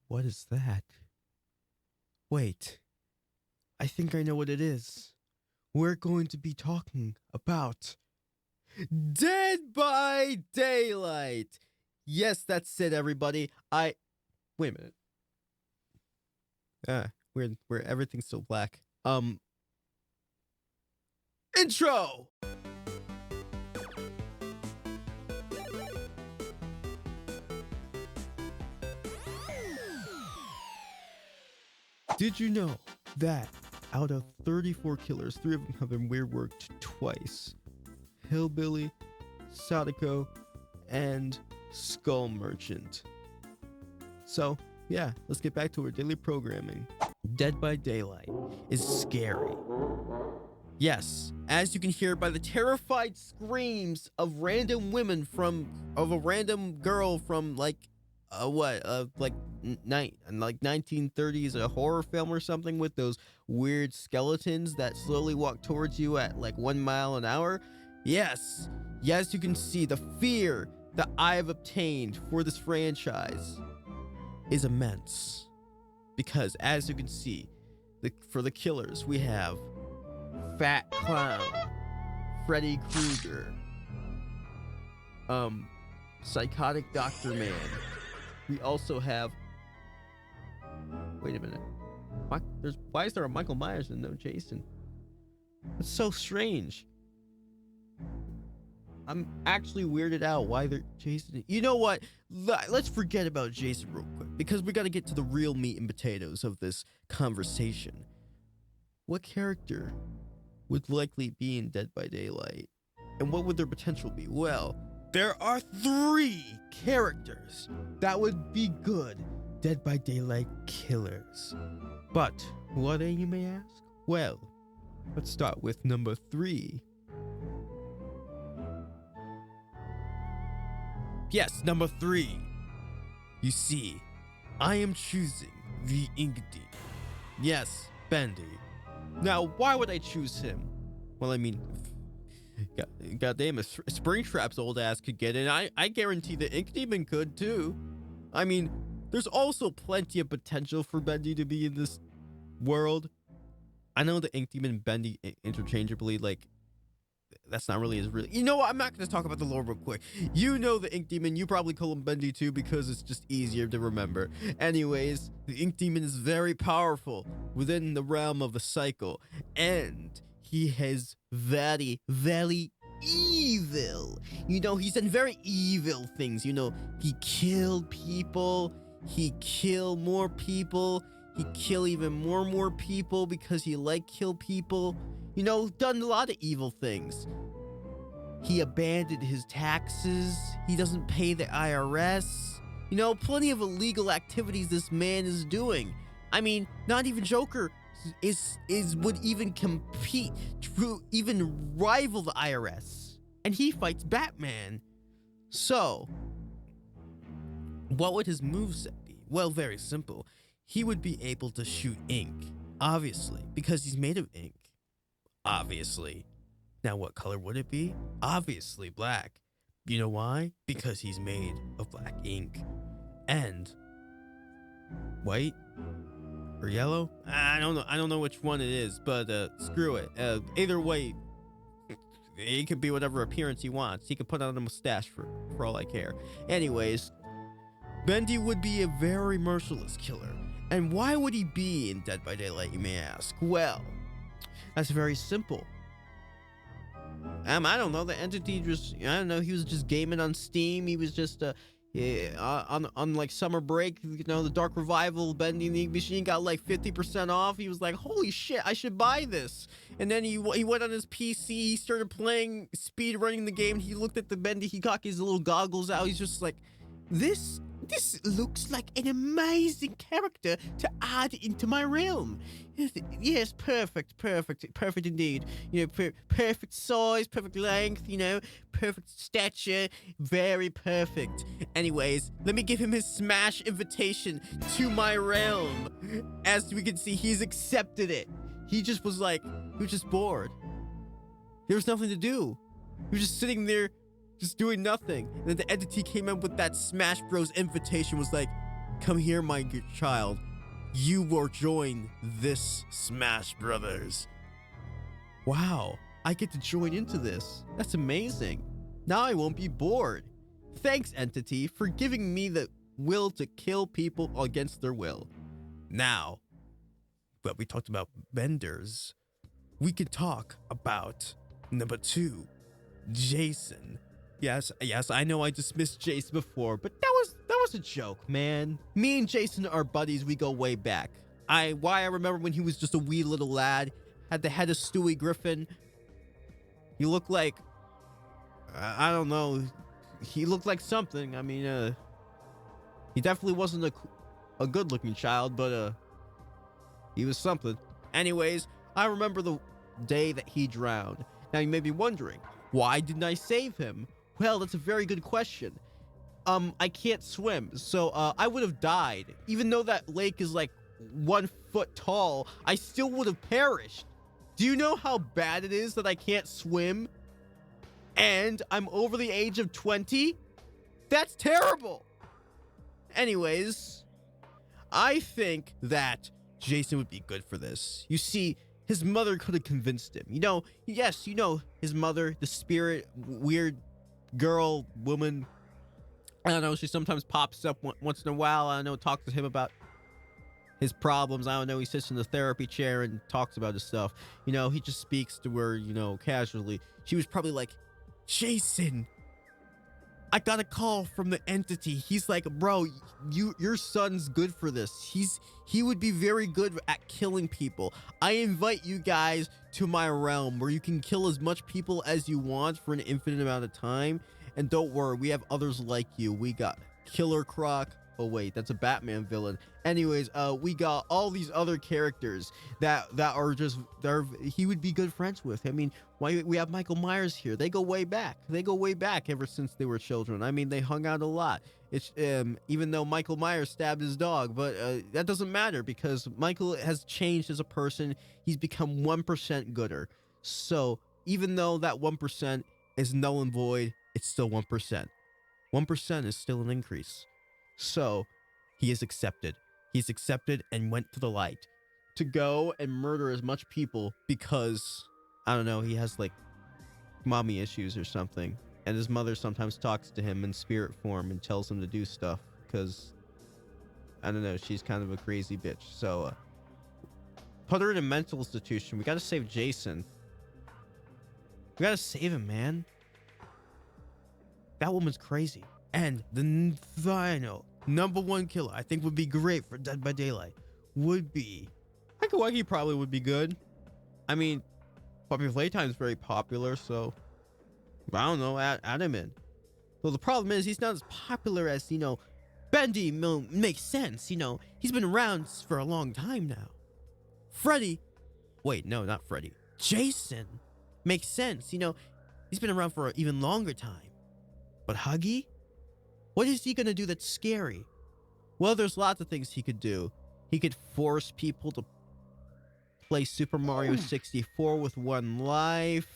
What is that? Wait, I think I know what it is. We're going to be talking about Dead by Daylight. Yes, that's it, everybody. Wait a minute. Where everything's still black. Intro. Did you know that out of 34 killers, 3 of them have been reworked twice? Hillbilly, Sadako, and Skull Merchant. So, yeah, let's get back to our daily programming. Dead by Daylight is scary. Yes, as you can hear by the terrified screams of random women of a random girl from like 1930s, a horror film or something with those weird skeletons that slowly walk towards you at like 1 mile an hour. Yes, you can see the fear that I have obtained for this franchise is immense. Because as you can see, for the killers, we have Fat Clown, Freddy Krueger, Psychotic Dr. Man. We also have... Wait a minute. Why is there a Michael Myers and no Jason? It's so strange. I'm actually weirded out why they're Jason. You know what? Let's forget about Jason real quick, because we got to get to the real meat and potatoes of this conversation. What character would likely be in Dead by Daylight? And what would their potential be? Well, there are 3 characters that would be good Dead by Daylight killers. But who are they, you may ask? Well, let's start with number 3. Yes, number 3. You see, I am choosing the Ink Demon. Yes, Bendy. Now, why would I choose him? Well, I mean, goddamn, if Springtrap's old ass could get in, I guarantee the Ink Demon could too. I mean, there's also plenty of potential for Bendy to be in this world. I know the Ink Demon and Bendy interchangeably, like, that's not really as real. You know what? I'm not going to talk about the lore real quick. You know the Ink Demon. You probably call him Bendy too because it's just easier to remember. Anyways, the Ink Demon is very powerful within the realm of the cycle. And he has very, very evil. You know, he's done very evil things. You know, he killed people. He killed more people. He killed even more people because he kill people. You know, done a lot of evil things. He abandoned his taxes. He doesn't pay the IRS. You know, plenty of illegal activities this man is doing. I mean, not even Joker would even compete to even rival the IRS. And he fights Batman. So, what would his moveset be? Well, very simple. He would be able to shoot ink, obviously, because he's made of ink. Obviously. Now, what color would it be? Obviously black. You know why? Because he's made of black ink. And white or yellow? I don't know which one it is, but screw it. Either way, he could be whatever appearance he wants. He could put on a mustache for all I care. Anyways, Bendy would be a very merciless killer. And why would he be in Dead by Daylight, you may ask? Well, that's very simple. I don't know. The entity he was just gaming on Steam. He was just on like summer break. You know, the Dark Revival Bending the Ink Machine got like 50% off. He was like, holy shit, I should buy this. And then he went on his PC. He started playing, speed running the game. He looked at the Bendy. He got his little goggles out. He's just like, this looks like an amazing character to add into my realm. Yes, perfect indeed. You know, perfect size, perfect length, you know, perfect stature, very perfect. Anyways, let me give him his smash invitation to my realm. As we can see, he's accepted it. He just was bored. There was nothing to do. He was just sitting there, just doing nothing. And then the entity came up with that Smash Bros invitation, was like, Come here, my good child. You will join this Smash Brothers. Wow, I get to join into this. That's amazing. Now I won't be bored. Thanks, Entity, for giving me the will to kill people against their will. Now, but we talked about vendors. We could talk about number 2, Jason. Yes, I know I dismissed Jason before, but that was a joke, man. Me and Jason are buddies. We go way back. I remember when he was just a wee little lad, had the head of Stewie Griffin. He looked like, I don't know, he looked like something. I mean, he definitely wasn't a good-looking child, but he was something. Anyways, I remember the day that he drowned. Now you may be wondering, why didn't I save him? Well, that's a very good question. I can't swim, so I would have died. Even though that lake is like 1 foot tall, I still would have perished. Do you know how bad it is that I can't swim? And I'm over the age of 20? That's terrible. Anyways, I think that Jason would be good for this. You see, his mother could have convinced him. You know, yes, you know, his mother, the spirit, weird girl, woman. I don't know, she sometimes pops up once in a while. I don't know, talks to him about his problems. I don't know, he sits in the therapy chair and talks about his stuff. You know, he just speaks to her, you know, casually. She was probably like, Jason, I got a call from the Entity. He's like, bro, your son's good for this. He would be very good at killing people. I invite you guys to my realm where you can kill as much people as you want for an infinite amount of time. And don't worry, we have others like you. We got Killer Croc. Oh wait, that's a Batman villain. Anyways, we got all these other characters that are just he would be good friends with. I mean, why we have Michael Myers here? They go way back. They go way back ever since they were children. I mean, they hung out a lot. It's even though Michael Myers stabbed his dog, but that doesn't matter because Michael has changed as a person. He's become 1% gooder. So even though that 1% is null and void, it's still 1%. 1% is still an increase. So he is accepted. He's accepted and went to the light to go and murder as much people because, I don't know, he has like mommy issues or something. And his mother sometimes talks to him in spirit form and tells him to do stuff because, I don't know, she's kind of a crazy bitch. So put her in a mental institution. We got to save Jason. We got to save him, man. That woman's crazy. And the final number 1 killer I think would be great for Dead by Daylight would be Wagi. Probably would be good. I mean, Puppy Playtime is very popular, so I don't know, add him in. So the problem is he's not as popular as, you know, Bendy makes sense. You know, he's been around for a long time now. Freddy, wait, no, not Freddy. Jason makes sense. You know, he's been around for an even longer time. But Huggy? What is he gonna do that's scary? Well, there's lots of things he could do. He could force people to play Super Mario 64 with 1 life.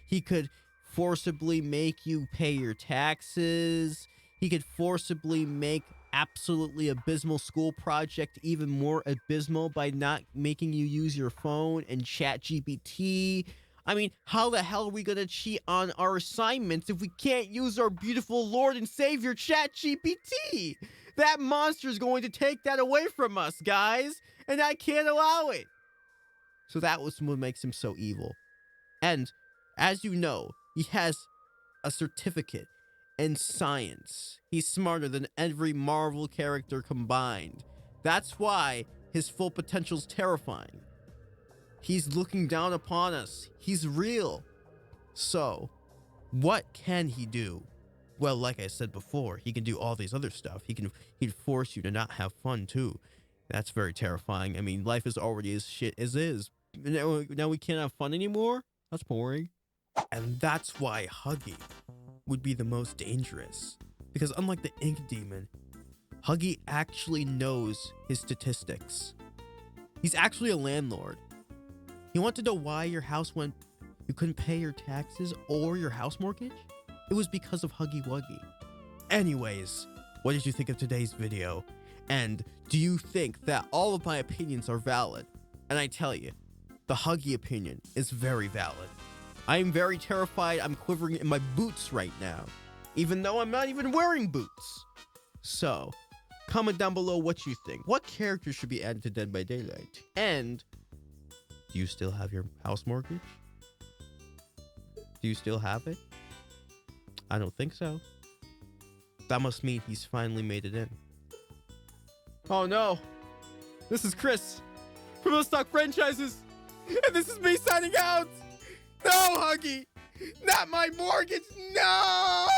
He could forcibly make you pay your taxes. He could forcibly make absolutely abysmal school project even more abysmal by not making you use your phone and ChatGPT. I mean, how the hell are we gonna cheat on our assignments if we can't use our beautiful Lord and Savior ChatGPT? That monster is going to take that away from us, guys, and I can't allow it. So that was what makes him so evil. And as you know, he has a certificate in science. He's smarter than every Marvel character combined. That's why his full potential is terrifying. He's looking down upon us. He's real. So, what can he do? Well, like I said before, he can do all these other stuff. He'd force you to not have fun too. That's very terrifying. I mean, life is already as shit as is. Now we can't have fun anymore? That's boring. And that's why Huggy would be the most dangerous. Because unlike the Ink Demon, Huggy actually knows his statistics. He's actually a landlord. You want to know why your house you couldn't pay your taxes or your house mortgage? It was because of Huggy Wuggy. Anyways, what did you think of today's video? And do you think that all of my opinions are valid? And I tell you, the Huggy opinion is very valid. I am very terrified. I'm quivering in my boots right now, even though I'm not even wearing boots. So, comment down below what you think. What character should be added to Dead by Daylight? And do you still have your house mortgage? Do you still have it? I don't think so. That must mean he's finally made it in. Oh no! This is Chris from Those Stock Franchises, and this is me signing out! No, Huggy! Not my mortgage! No!